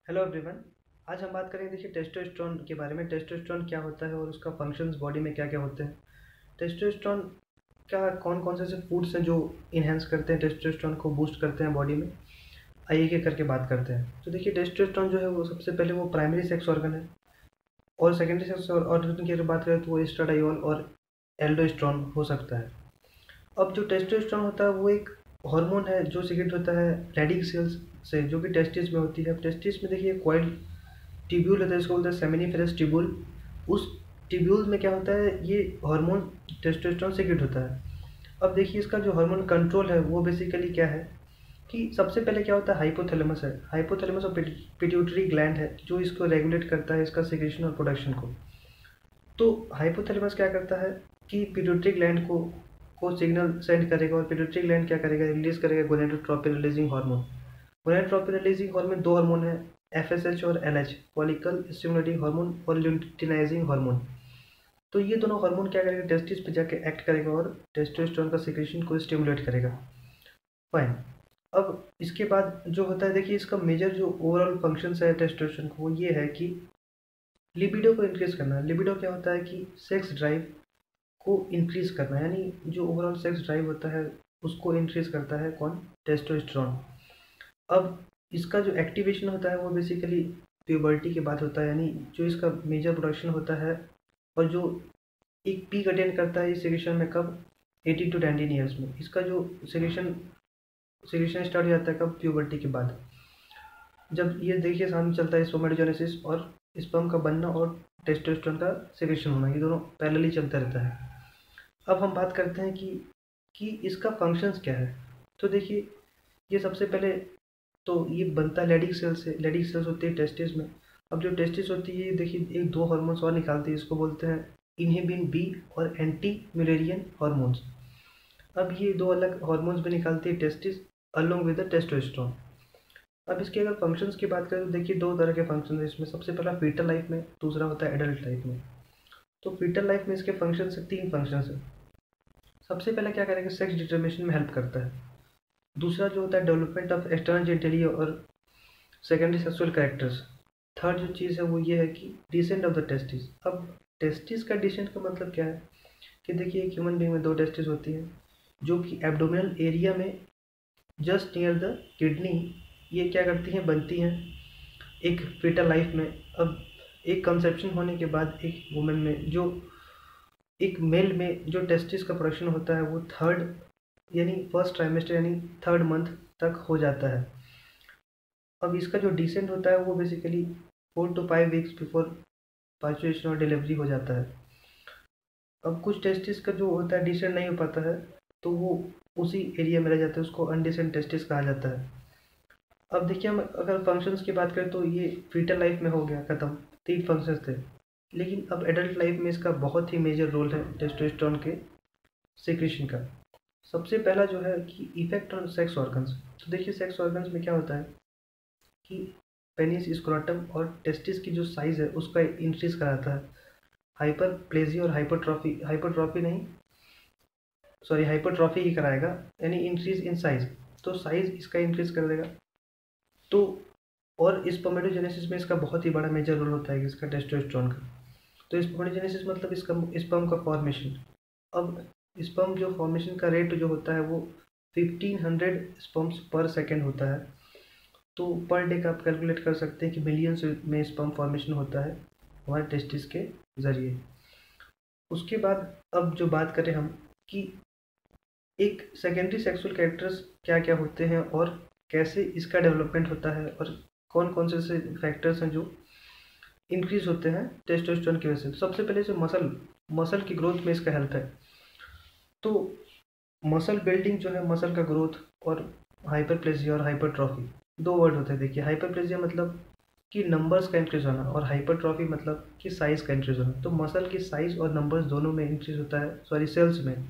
Hello everyone. आज हम बात करेंगे देखिए टेस्टोस्टेरोन के बारे में। टेस्टोस्टेरोन क्या होता है और उसका फंक्शंस बॉडी में क्या क्या होते हैं। टेस्टोस्टेरोन का कौन कौन से ऐसे फूड्स हैं जो इन्हेंस करते हैं, टेस्टोस्टेरोन को बूस्ट करते हैं बॉडी में। आइए एक एक करके बात करते हैं। तो देखिए टेस्टोस्टेरोन जो है वो सबसे पहले वो प्राइमरी सेक्स ऑर्गन है, और सेकेंडरी सेक्स ऑर्गन की अगर बात करें तो वो एस्ट्राडायोल और एल्डोस्टेरोन हो सकता है। अब जो टेस्टोस्टेरोन होता है वो एक हार्मोन है जो सीक्रेट होता है रेडिक सेल्स से, जो कि टेस्टिस में होती है। अब टेस्टिस में देखिए कॉइल ट्यूब्यूल होता है, इसको बोलते हैं सेमिनिफेरस ट्यूब्यूल। उस ट्यूब्यूल में क्या होता है, ये हार्मोन टेस्टोस्टेरोन सीक्रेट होता है। अब देखिए इसका जो हार्मोन कंट्रोल है वो बेसिकली क्या है कि सबसे पहले क्या होता है, हाइपोथैलेमस है। हाइपोथैलेमस और पिट्यूटरी ग्लैंड है जो इसको रेगुलेट करता है, इसका सिक्रेशन और प्रोडक्शन को। तो हाइपोथैलेमस क्या करता है कि पिट्यूटरी ग्लैंड को सिग्नल सेंड करेगा, और पिट्यूटरी ग्लैंड क्या करेगा, रिलीज करेगा gonadotropin releasing hormone. Gonadotropin releasing hormone दो हार्मोन है, एफएसएच और एलएच, फॉलिकल स्टिमुलेटिंग हार्मोन और ल्यूटिनाइजिंग हार्मोन। तो ये दोनों हार्मोन क्या करेगा, टेस्टिस पे जाके एक्ट करेगा और टेस्टोस्टेरोन का सिक्रेशन को स्टिमुलेट करेगा। फाइन। अब इसके बाद जो होता है देखिए इसका मेजर जो ओवरऑल फंक्शन है टेस्टोस्टेरोन को, वो ये है कि लिबिडो को इंक्रीज करना। लिबिडो क्या होता है कि सेक्स ड्राइव को इंक्रीज करना, यानी जो ओवरऑल सेक्स ड्राइव होता है उसको इंक्रीज करता है कौन, टेस्टोस्टेरोन। अब इसका जो एक्टिवेशन होता है वो बेसिकली प्यूबर्टी के बाद होता है, यानी जो इसका मेजर प्रोडक्शन होता है और जो एक पीक अटेंड करता है इस सिक्रेशन में कब, 18 टू 19 ईयर्स में। इसका जो सिक्रेशन स्टार्ट हो जाता है कब, प्यूबर्टी के बाद। जब ये देखिए सामने चलता है स्पर्मेटोजेनेसिस, और स्पर्म का बनना और टेस्टोस्टेरोन का सिक्रेशन होना, ये दोनों पैरेलली चलता रहता है। अब हम बात करते हैं कि इसका फंक्शंस क्या है। तो देखिए ये सबसे पहले तो ये बनता है लेडिक सेल से। लेडिक सेल्स होती है टेस्टिस में। अब जो टेस्टिस होती है देखिए एक दो हार्मोन्स और निकालती है, इसको बोलते हैं इनहिबिन बी और एंटी म्यूलेरियन हार्मोन्स। अब ये दो अलग हार्मोन्स भी निकालती है testis along with the testosterone. अब इसके अगर फंक्शंस की बात करें तो देखिए दो तरह के फंक्शन है इसमें। सबसे पहला फीटल लाइफ में, दूसरा होता है एडल्ट लाइफ में। तो फीटल लाइफ में इसके फंक्शन से तीन फंक्शन है। सबसे पहले क्या करेगा, सेक्स डिटर्मिनेशन में हेल्प करता है। दूसरा जो होता है डेवलपमेंट ऑफ एक्सटर्नल जेनिटलिया और सेकेंडरी सेक्सुअल कैरेक्टर्स। थर्ड जो चीज़ है वो ये है कि डिसेंट ऑफ द टेस्टिस। अब टेस्टिस का डिसेंट का मतलब क्या है कि देखिए एक ह्यूमन बींग में दो टेस्टिस होती हैं जो कि एब्डोमिनल एरिया में जस्ट नियर द किडनी ये क्या करती हैं, बनती हैं एक फीटल लाइफ में। अब एक कंसेप्शन होने के बाद एक वुमेन में, जो एक मेल में जो टेस्टिस का प्रोडक्शन होता है वो थर्ड यानी फर्स्ट ट्राइमेस्टर यानी थर्ड मंथ तक हो जाता है। अब इसका जो डिसेंट होता है वो बेसिकली 4 to 5 वीक्स बिफोर पास्चुरेशन और डिलीवरी हो जाता है। अब कुछ टेस्टिस का जो होता है डिसेंट नहीं हो पाता है, तो वो उसी एरिया में रह जाता है, उसको अनडिसेंट टेस्टिस कहा जाता है। अब देखिए हम अगर फंक्शंस की बात करें तो ये फीटल लाइफ में हो गया ख़त्म, तीन फंक्शंस थे। लेकिन अब एडल्ट लाइफ में इसका बहुत ही मेजर रोल है टेस्टोस्टेरोन के सिक्रेशन का। सबसे पहला जो है कि इफेक्ट ऑन सेक्स ऑर्गन्स। तो देखिए सेक्स ऑर्गन्स में क्या होता है कि पेनिस, स्क्रोटम और टेस्टिस की जो साइज़ है उसका इंक्रीज कराता है। हाइपरप्लेजिया और हाइपरट्रॉफी, हाइपरट्रॉफी नहीं सॉरी हाइपरट्रॉफी ही कराएगा, यानी इंक्रीज इन साइज। तो साइज इसका इंक्रीज कर देगा। तो और स्पर्मेटोजेनेसिस में इसका बहुत ही बड़ा मेजर रोल होता है इसका टेस्टोस्टेरोन का। तो स्पर्मेटोजेनेसिस मतलब इसका स्पर्म का फॉर्मेशन। अब स्पर्म जो फॉर्मेशन का रेट जो होता है वो 1500 स्पर्म्स पर सेकेंड होता है। तो पर डे का आप कैलकुलेट कर सकते हैं कि मिलियंस में स्पर्म फॉर्मेशन होता है हमारे टेस्टिस के ज़रिए। उसके बाद अब जो बात करें हम कि एक सेकेंडरी सेक्सुअल कैरेक्टर्स क्या क्या होते हैं और कैसे इसका डेवलपमेंट होता है, और कौन कौन से ऐसे फैक्टर्स हैं जो इंक्रीज होते हैं टेस्टोस्टेरोन की वजह से। सबसे पहले जो मसल की ग्रोथ में इसका हेल्प है। तो मसल बिल्डिंग जो है, मसल का ग्रोथ, और हाइपरप्लेजिया और हाइपरट्रॉफी दो वर्ड होते हैं। देखिए हाइपरप्लेजिया मतलब कि नंबर्स का इंक्रीज होना, और हाइपरट्रॉफी मतलब कि साइज़ का इंक्रीज होना। तो मसल की साइज़ और नंबर्स दोनों में इंक्रीज होता है, सॉरी सेल्स में।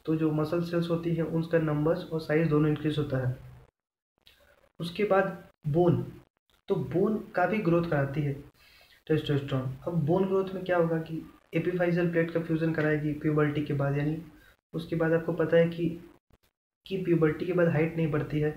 तो जो मसल सेल्स होती है उसका नंबर्स और साइज़ दोनों इंक्रीज होता है। उसके बाद बोन, तो बोन का भी ग्रोथ कराती है टेस्टोस्टेरोन। अब बोन ग्रोथ में क्या होगा कि एपिफाइजल प्लेट का फ्यूजन कराएगी प्यूबर्टी के बाद, यानी उसके बाद आपको पता है कि प्यूबर्टी के बाद हाइट नहीं बढ़ती है।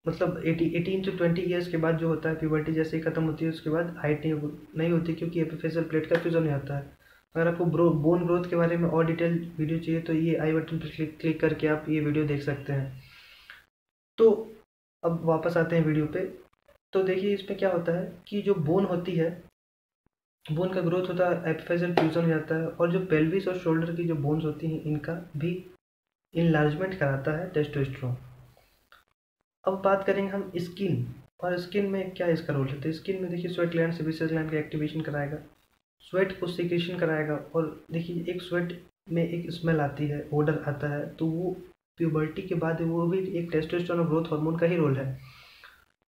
मतलब 18 से 20 ईयर्स के बाद जो होता है प्यूबर्टी जैसे ही खत्म होती है उसके बाद हाइट नहीं होती, क्योंकि एपिफेशियल प्लेट का फ्यूजन नहीं होता है। अगर आपको बोन ग्रोथ के बारे में और डिटेल वीडियो चाहिए तो ये आई बटन पर क्लिक करके आप ये वीडियो देख सकते हैं। तो अब वापस आते हैं वीडियो पे। तो देखिए इसमें क्या होता है कि जो बोन होती है, बोन का ग्रोथ होता है, एपिफेशियल फ्यूजन हो जाता है, और जो पेल्विस और शोल्डर की जो बोन्स होती हैं इनका भी इनलार्जमेंट कराता है टेस्टोस्टेरोन। अब बात करेंगे हम स्किन, और स्किन में क्या इसका रोल है। तो स्किन में देखिए स्वेट ग्लैंड सेबेसियस ग्लैंड का एक्टिवेशन कराएगा, स्वेट को सिक्रेशन कराएगा, और देखिए एक स्वेट में एक स्मेल आती है, ओडर आता है, तो वो प्यूबर्टी के बाद वो भी एक टेस्टोस्टेरोन और ग्रोथ हार्मोन का ही रोल है।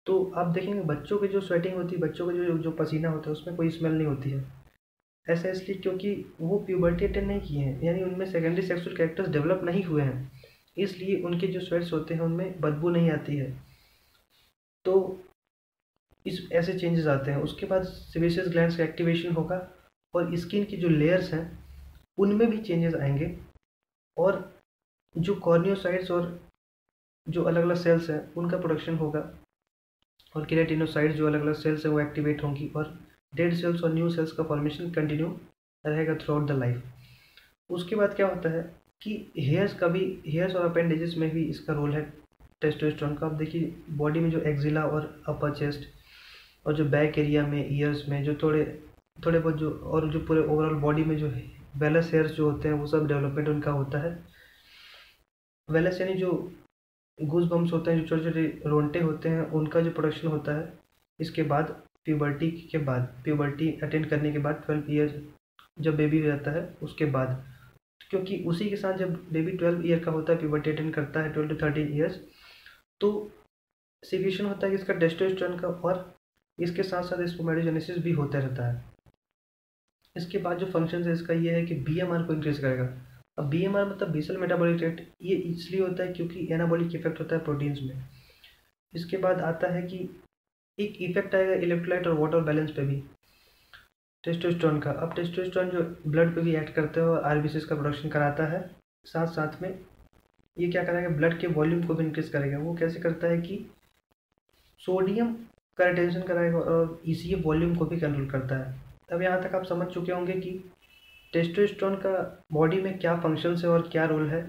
तो आप देखेंगे बच्चों की जो स्वेटिंग होती है, बच्चों का जो जो पसीना होता है उसमें कोई स्मेल नहीं होती है। ऐसा इसलिए क्योंकि वो प्यूबर्टी अटेंड नहीं किए हैं, यानी उनमें सेकेंडरी सेक्सुअल कैरेक्टर्स डेवलप नहीं हुए हैं, इसलिए उनके जो स्वेट्स होते हैं उनमें बदबू नहीं आती है। तो इस ऐसे चेंजेस आते हैं। उसके बाद सेबेसियस ग्लैंड्स का एक्टिवेशन होगा, और स्किन की जो लेयर्स हैं उनमें भी चेंजेस आएंगे, और जो कॉर्नियोसाइट्स और जो अलग अलग सेल्स हैं उनका प्रोडक्शन होगा, और केराटिनोसाइट्स जो अलग अलग सेल्स हैं वो एक्टिवेट होंगी, और डेड सेल्स और न्यू सेल्स का फॉर्मेशन कंटिन्यू रहेगा थ्रू आउट द लाइफ। उसके बाद क्या होता है कि हेयर्स और अपेंडेजेस में भी इसका रोल है टेस्टोस्टेरोन का। आप देखिए बॉडी में जो एक्जिला और अपर चेस्ट और जो बैक एरिया में ईयर्स में जो थोड़े थोड़े बहुत जो, और जो पूरे ओवरऑल बॉडी में जो वेलस हेयर्स जो होते हैं वो सब डेवलपमेंट उनका होता है। वेलस यानी जो गूज बम्स होते हैं, जो छोटे छोटे रोंटे होते हैं, उनका जो प्रोडक्शन होता है इसके बाद प्यूबर्टी अटेंड करने के बाद 12 ईयर्स जब बेबी हो जाता है उसके बाद, क्योंकि उसी के साथ जब बेबी 12 ईयर का होता है, प्यूबर्टी अटेंड करता है 12 to 13 ईयर्स, तो सिक्रीशन होता है इसका टेस्टोस्टेरोन का, और इसके साथ साथ स्पर्मेटोजेनेसिस भी होता रहता है। इसके बाद जो फंक्शन है इसका ये है कि बीएमआर को इंक्रीज करेगा। अब बीएमआर मतलब बेसल मेटाबॉलिक रेट, ये इसलिए होता है क्योंकि एनाबॉलिक इफेक्ट होता है प्रोटीन्स में। इसके बाद आता है कि एक इफेक्ट आएगा इलेक्ट्रोलाइट और वाटर बैलेंस पे भी टेस्टोस्टेरोन का। अब टेस्टोस्टेरोन जो ब्लड पे भी एक्ट करता है और आरबीसीज का प्रोडक्शन कराता है, साथ साथ में ये क्या करेगा, ब्लड के वॉल्यूम को भी इंक्रीज करेगा। वो कैसे करता है कि सोडियम का रिटेंशन कराएगा और ईसीएफ वॉल्यूम को भी कंट्रोल करता है। अब यहाँ तक आप समझ चुके होंगे कि टेस्टोस्टेरोन का बॉडी में क्या फंक्शंस है और क्या रोल है,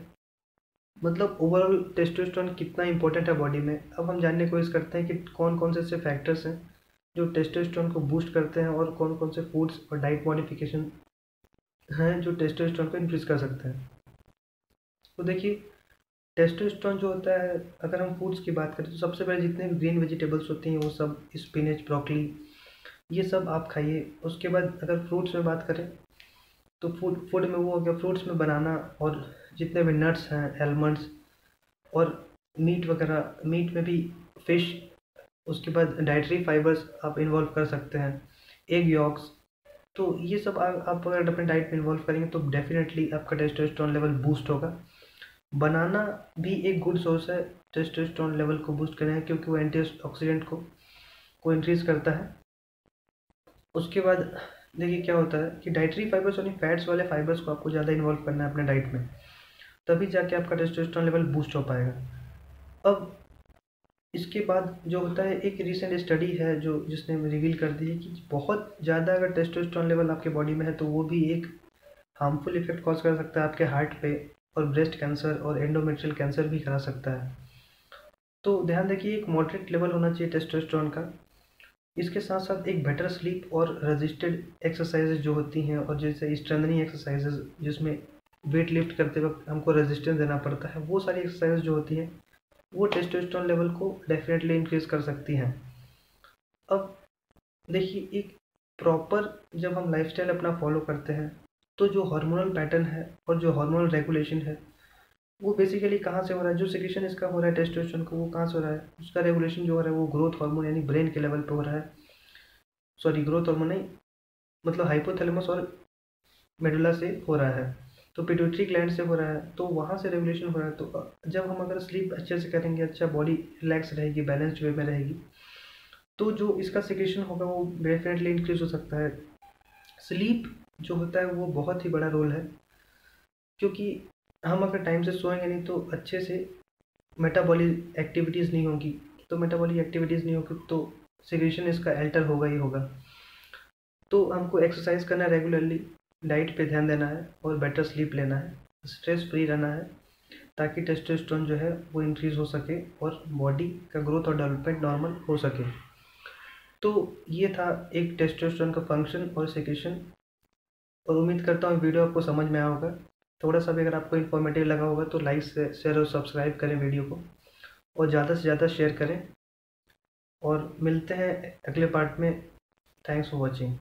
मतलब ओवरऑल टेस्टोस्टेरोन कितना इंपॉर्टेंट है बॉडी में। अब हम जानने की कोशिश करते हैं कि कौन कौन से ऐसे फैक्टर्स हैं जो टेस्टोस्टेरोन को बूस्ट करते हैं, और कौन कौन से फूड्स और डाइट मॉडिफिकेशन हैं जो टेस्टोस्टेरोन को इंक्रीज कर सकते हैं। तो देखिए टेस्टोस्टेरोन जो होता है, अगर हम फूड्स की बात करें तो सबसे पहले जितने भी ग्रीन वेजिटेबल्स होती हैं वो सब, स्पिनच, ब्रोकली, ये सब आप खाइए। उसके बाद अगर फ्रूट्स में बात करें तो फूड में वो हो गया, फ्रूट्स में बनाना, और जितने भी नट्स हैं, आलमंड्स, और मीट वगैरह, मीट में भी फिश। उसके बाद डाइटरी फाइबर्स आप इन्वॉल्व कर सकते हैं, एग यॉक्स। तो ये सब आप अगर अपने डाइट में इन्वॉल्व करेंगे तो डेफिनेटली आपका टेस्टोस्टेरोन लेवल बूस्ट होगा। बनाना भी एक गुड सोर्स है टेस्टोस्टेरोन लेवल को बूस्ट करने का, क्योंकि वो एंटीऑक्सीडेंट को इंक्रीज करता है। उसके बाद देखिए क्या होता है कि डाइटरी फाइबर्स यानी फैट्स वाले फाइबर्स को आपको ज़्यादा इन्वॉल्व करना है अपने डाइट में, तभी जाके आपका टेस्टोस्टेरोन लेवल बूस्ट हो पाएगा। अब इसके बाद जो होता है, एक रिसेंट स्टडी है जो जिसने रिवील कर दी है कि बहुत ज़्यादा अगर टेस्टोस्टेरोन लेवल आपके बॉडी में है तो वो भी एक हार्मफुल इफेक्ट कॉज कर सकता है आपके हार्ट पे, और ब्रेस्ट कैंसर और एंडोमेट्रियल कैंसर भी करा सकता है। तो ध्यान रखिए एक मॉडरेट लेवल होना चाहिए टेस्टोस्टेरोन का। इसके साथ साथ एक बेटर स्लीप और रजिस्टेड एक्सरसाइजेज जो होती हैं, और जैसे स्ट्रेंथनिंग एक्सरसाइजेज जिसमें वेट लिफ्ट करते वक्त हमको रेजिस्टेंस देना पड़ता है, वो सारी एक्सरसाइज जो होती हैं वो टेस्टोस्टेरोन लेवल को डेफिनेटली इंक्रीज कर सकती हैं। अब देखिए एक प्रॉपर जब हम लाइफस्टाइल अपना फॉलो करते हैं तो जो हार्मोनल पैटर्न है और जो हार्मोनल रेगुलेशन है वो बेसिकली कहाँ से हो रहा है, जो सिक्रेशन इसका हो रहा है टेस्टोस्टेरोन को, वो कहाँ से हो रहा है, उसका रेगुलेशन जो हो रहा है वो ग्रोथ हार्मोन यानी ब्रेन के लेवल पे हो रहा है। सॉरी, ग्रोथ हार्मोन नहीं, मतलब हाइपोथैलेमस और मेडुला से हो रहा है, तो पिट्यूटरी ग्लैंड से हो रहा है, तो वहाँ से रेगुलेशन हो रहा है। तो जब हम अगर स्लीप अच्छे से करेंगे, अच्छा बॉडी रिलैक्स रहेगी, बैलेंस्ड वे में रहेगी, तो जो इसका सिक्रेशन होगा वो डेफिनेटली इंक्रीज हो सकता है। स्लीप जो होता है वो बहुत ही बड़ा रोल है, क्योंकि हम अगर टाइम से सोएंगे नहीं तो अच्छे से मेटाबॉलिक एक्टिविटीज़ नहीं होंगी, तो मेटाबॉलिक एक्टिविटीज़ नहीं होगी तो सिक्रीशन इसका अल्टर होगा ही होगा। तो हमको एक्सरसाइज करना है रेगुलरली, डाइट पे ध्यान देना है और बेटर स्लीप लेना है, स्ट्रेस फ्री रहना है, ताकि टेस्टोस्टेरोन जो है वो इंक्रीज़ हो सके और बॉडी का ग्रोथ और डेवलपमेंट नॉर्मल हो सके। तो ये था एक टेस्टोस्टेरोन का फंक्शन और सिक्रीशन, और उम्मीद करता हूँ वीडियो आपको समझ में आया होगा। थोड़ा सा भी अगर आपको इन्फॉर्मेटिव लगा होगा तो लाइक शेयर और सब्सक्राइब करें वीडियो को, और ज़्यादा से ज़्यादा शेयर करें, और मिलते हैं अगले पार्ट में। Thanks for watching.